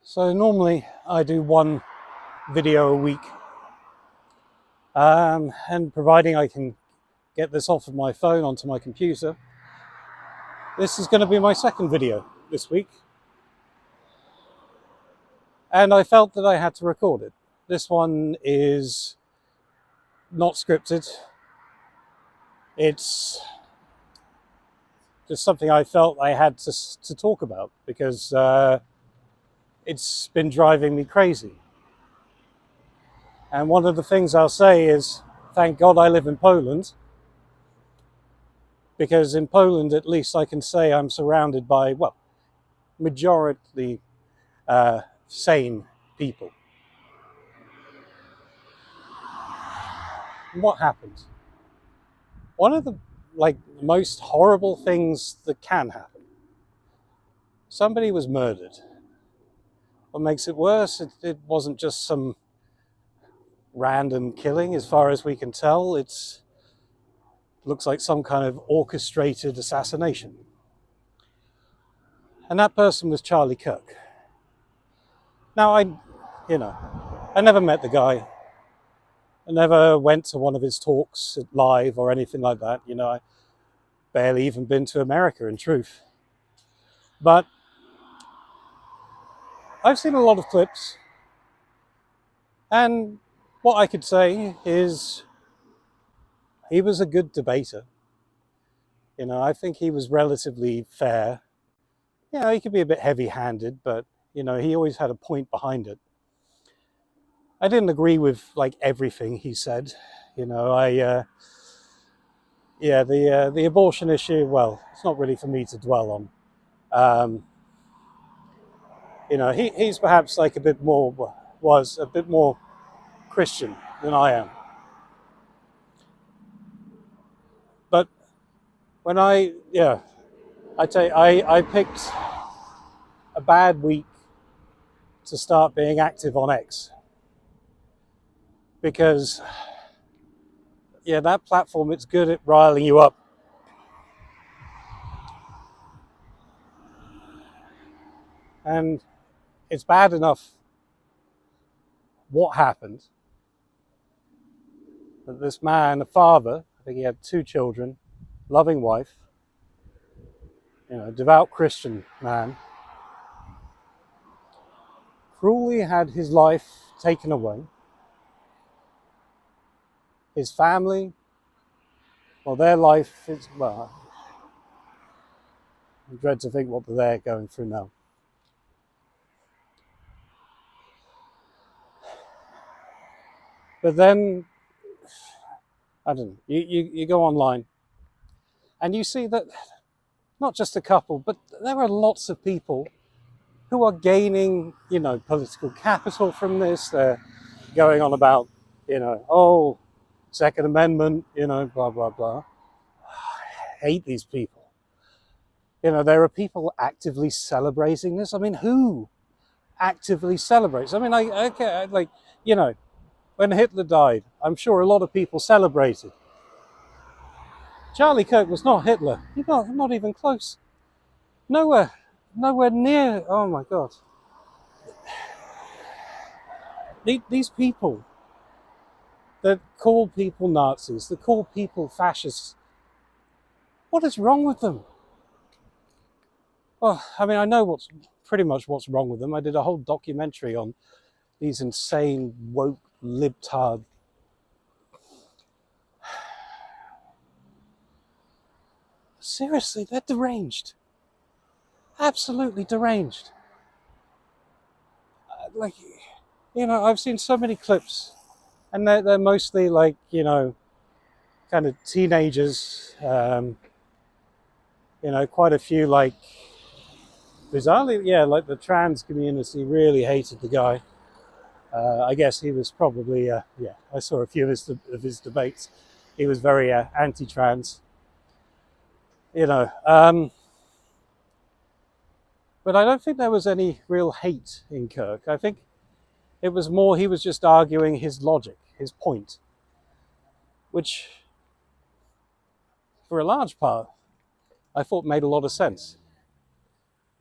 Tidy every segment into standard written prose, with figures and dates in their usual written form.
So normally I do one video a week, and providing I can get this off of my phone onto my computer, this is going to be my second video this week. And I felt that I had to record it. This one is not scripted. It's just something I felt I had to talk about because it's been driving me crazy. And one of the things I'll say is, thank God I live in Poland, because in Poland, at least I can say I'm surrounded by, well, majority sane people. And what happened? One of the most horrible things that can happen. Somebody was murdered. What makes it worse, it wasn't just some random killing, as far as we can tell. It looks like some kind of orchestrated assassination. And that person was Charlie Kirk. Now, I never met the guy. I never went to one of his talks live or anything like that. I barely even been to America, in truth. But I've seen a lot of clips, and what I could say is he was a good debater. I think he was relatively fair. He could be a bit heavy-handed, but he always had a point behind it. I didn't agree with everything he said. The abortion issue, well, it's not really for me to dwell on. He's perhaps was a bit more Christian than I am. But when I picked a bad week to start being active on X, because that platform, it's good at riling you up. And it's bad enough what happened, that this man, a father, I think he had 2 children, loving wife, devout Christian man, cruelly had his life taken away. His family, well, their life is, well, I dread to think what they're going through now. But then, I don't know, you go online and you see that not just a couple, but there are lots of people who are gaining, political capital from this. They're going on about, Second Amendment, blah, blah, blah. I hate these people. There are people actively celebrating this. I mean, who actively celebrates? I mean, when Hitler died, I'm sure a lot of people celebrated. Charlie Kirk was not Hitler. He's not even close. Nowhere near. Oh my God. These people that call people Nazis, that call people fascists, what is wrong with them? Well, I mean, I know pretty much what's wrong with them. I did a whole documentary on these insane, woke, libtard. Seriously, they're deranged. Absolutely deranged. I've seen so many clips, and they're mostly kind of teenagers. Quite a few bizarrely, the trans community really hated the guy. I guess he was probably, I saw a few of his debates. He was very anti-trans. But I don't think there was any real hate in Kirk. I think it was more he was just arguing his logic, his point, which, for a large part, I thought made a lot of sense.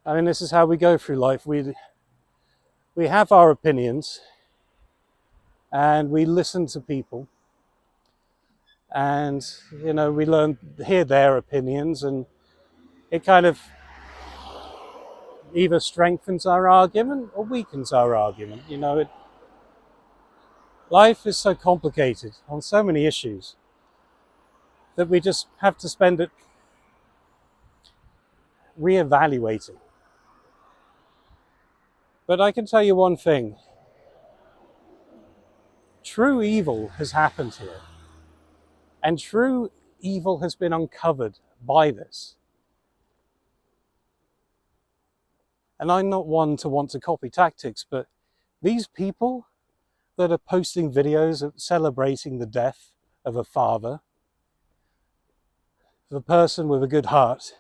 I mean, this is how we go through life. we have our opinions and we listen to people, and we hear their opinions, and it kind of either strengthens our argument or weakens our argument. Life is so complicated on so many issues that we just have to spend it reevaluating. But I can tell you one thing: true evil has happened here, and true evil has been uncovered by this. And I'm not one to want to copy tactics, but these people that are posting videos of celebrating the death of a father, of a person with a good heart,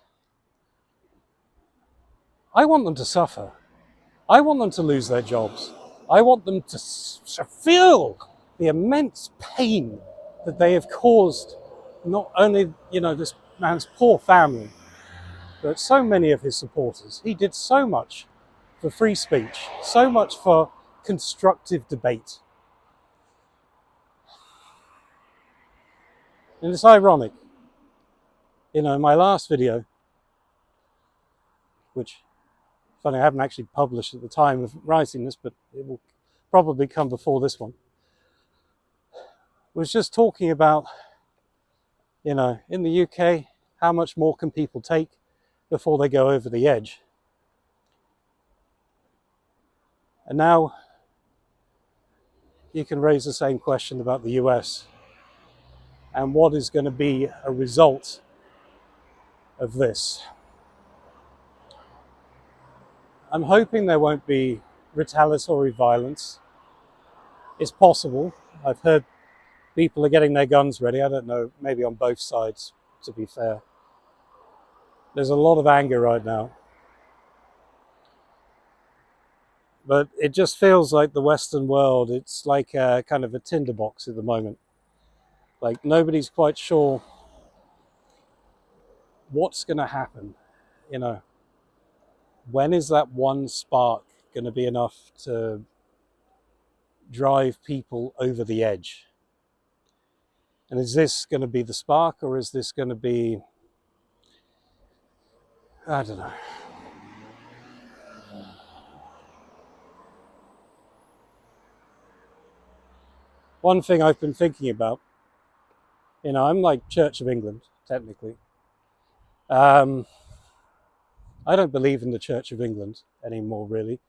I want them to suffer. I want them to lose their jobs. I want them to feel the immense pain that they have caused, not only, this man's poor family, but so many of his supporters. He did so much for free speech, so much for constructive debate. And it's ironic, in my last video, which, funny, I haven't actually published at the time of writing this, but it will probably come before this one, was just talking about, in the UK, how much more can people take before they go over the edge? And now you can raise the same question about the US and what is going to be a result of this. I'm hoping there won't be retaliatory violence. It's possible. I've heard people are getting their guns ready. I don't know, maybe on both sides, to be fair. There's a lot of anger right now. But it just feels like the Western world, it's like a kind of a tinderbox at the moment. Like nobody's quite sure what's going to happen. When is that one spark going to be enough to drive people over the edge? And is this going to be the spark, or is this going to be, I don't know. One thing I've been thinking about, I'm like Church of England, technically. I don't believe in the Church of England anymore, really.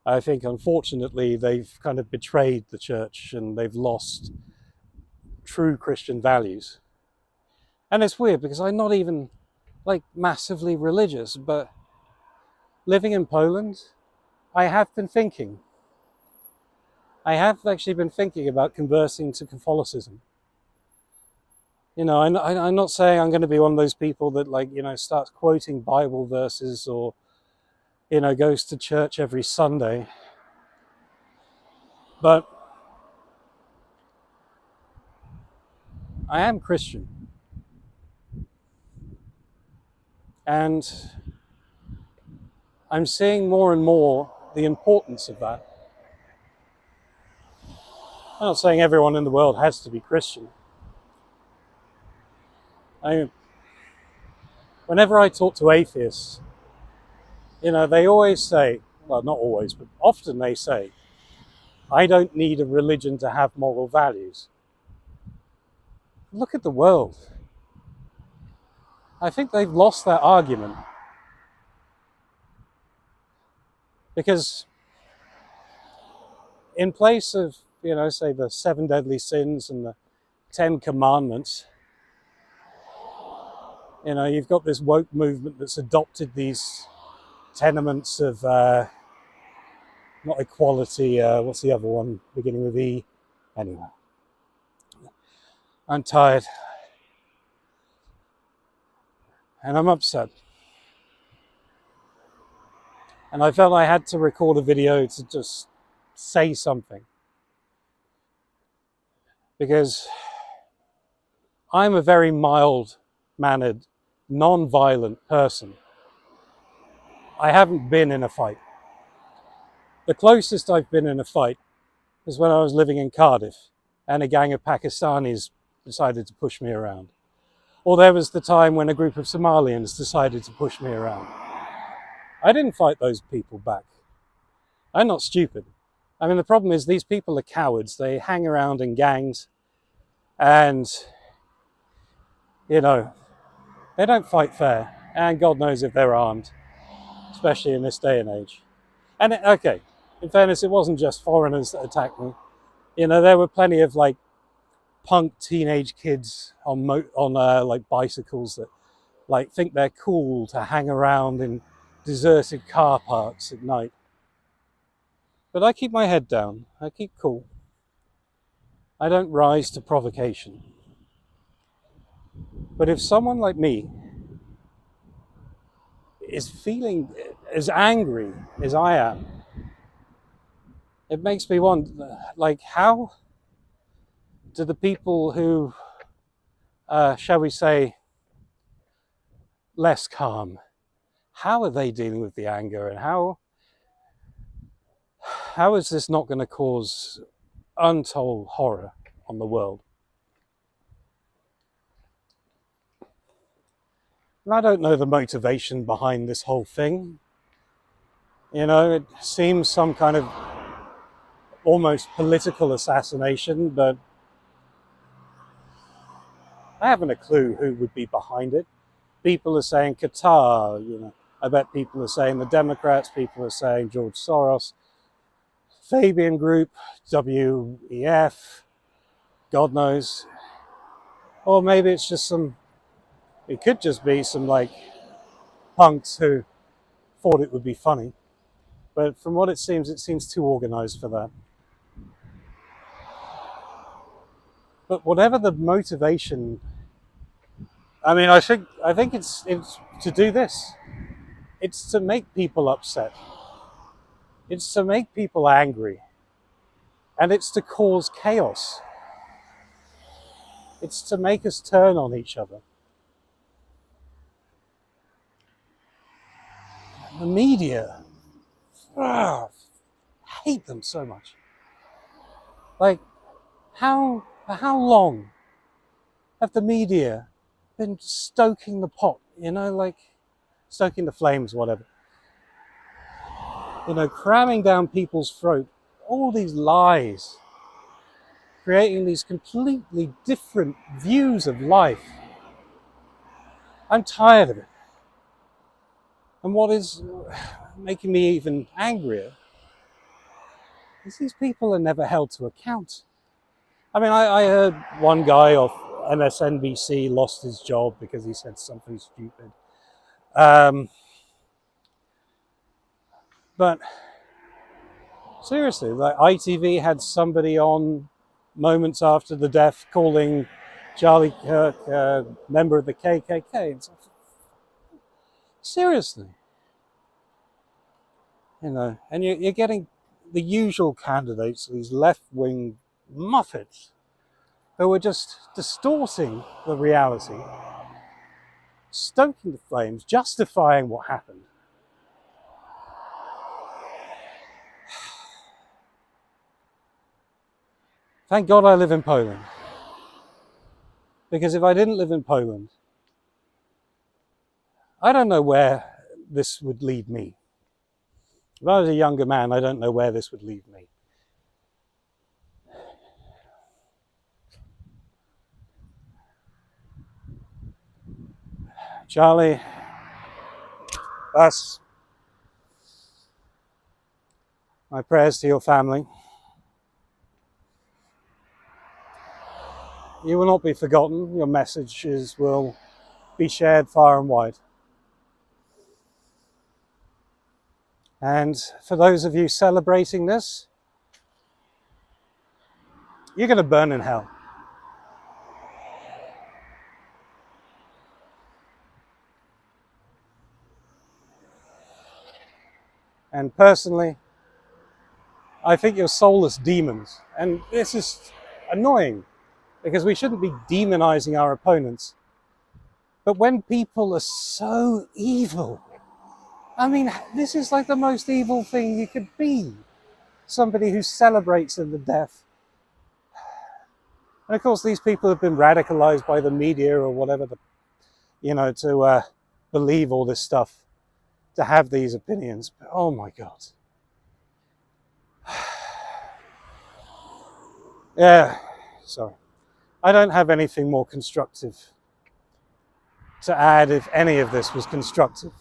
I think, unfortunately, they've kind of betrayed the church and they've lost true Christian values. And it's weird because I'm not even massively religious, but living in Poland, I have actually been thinking about converting to Catholicism. I'm not saying I'm going to be one of those people that starts quoting Bible verses or, goes to church every Sunday. But I am Christian. And I'm seeing more and more the importance of that. I'm not saying everyone in the world has to be Christian. Whenever I talk to atheists, they always say, well, not always, but often they say, I don't need a religion to have moral values. Look at the world. I think they've lost that argument. Because in place of, say the 7 deadly sins and the 10 commandments, you've got this woke movement that's adopted these tenements of not equality, what's the other one beginning with E? Anyway, I'm tired and I'm upset. And I felt I had to record a video to just say something. Because I'm a very mild-mannered, non-violent person. I haven't been in a fight. The closest I've been in a fight was when I was living in Cardiff and a gang of Pakistanis decided to push me around. Or there was the time when a group of Somalians decided to push me around. I didn't fight those people back. I'm not stupid. I mean, the problem is these people are cowards. They hang around in gangs and, you know, they don't fight fair. And God knows if they're armed, especially in this day and age. And okay, in fairness, it wasn't just foreigners that attacked me. You know, there were plenty of like punk teenage kids on like bicycles that like think they're cool to hang around in deserted car parks at night. But I keep my head down. I keep cool. I don't rise to provocation. But if someone like me is feeling as angry as I am, it makes me wonder, like, how do the people who, shall we say, less calm, how are they dealing with the anger, and how is this not going to cause untold horror on the world? And I don't know the motivation behind this whole thing. You know, it seems some kind of almost political assassination, but I haven't a clue who would be behind it. People are saying Qatar, you know. I bet people are saying the Democrats, people are saying George Soros, Fabian Group, WEF, God knows. Or maybe it's just it could just be some like punks who thought it would be funny. But from what it seems too organized for that. But whatever the motivation, I mean, I think it's to do this. It's to make people upset. It's to make people angry. And it's to cause chaos. It's to make us turn on each other. The media, I hate them so much. Like, how long have the media been stoking the pot, you know, like stoking the flames, whatever. You know, cramming down people's throat, all these lies, creating these completely different views of life. I'm tired of it. And what is making me even angrier is these people are never held to account. I mean, I heard one guy off MSNBC lost his job because he said something stupid. But seriously, like ITV had somebody on moments after the death calling Charlie Kirk a member of the KKK. And so, seriously, you know, and you're getting the usual candidates, these left-wing muffets, who are just distorting the reality, stoking the flames, justifying what happened. Thank God I live in Poland. Because if I didn't live in Poland, I don't know where this would lead me. If I was a younger man, I don't know where this would lead me. Charlie, us, my prayers to your family. You will not be forgotten. Your messages will be shared far and wide. And for those of you celebrating this, you're going to burn in hell. And personally, I think you're soulless demons. And this is annoying because we shouldn't be demonizing our opponents. But when people are so evil, I mean, this is like the most evil thing you could be. somebody who celebrates in the death. And of course, these people have been radicalized by the media or whatever, to believe all this stuff, to have these opinions. But oh my God. Yeah, sorry. I don't have anything more constructive to add if any of this was constructive.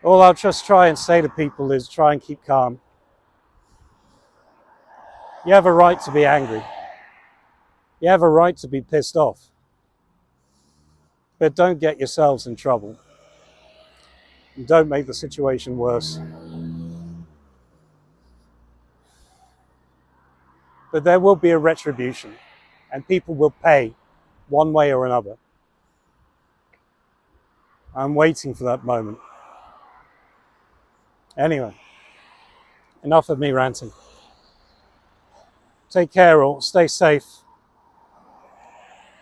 All I'll just try and say to people is try and keep calm. You have a right to be angry. You have a right to be pissed off. But don't get yourselves in trouble. And don't make the situation worse. But there will be a retribution, and people will pay one way or another. I'm waiting for that moment. Anyway, enough of me ranting. Take care all, stay safe,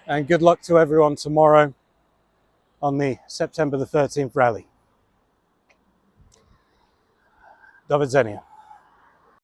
and good luck to everyone tomorrow on the September the 13th rally. Do widzenia.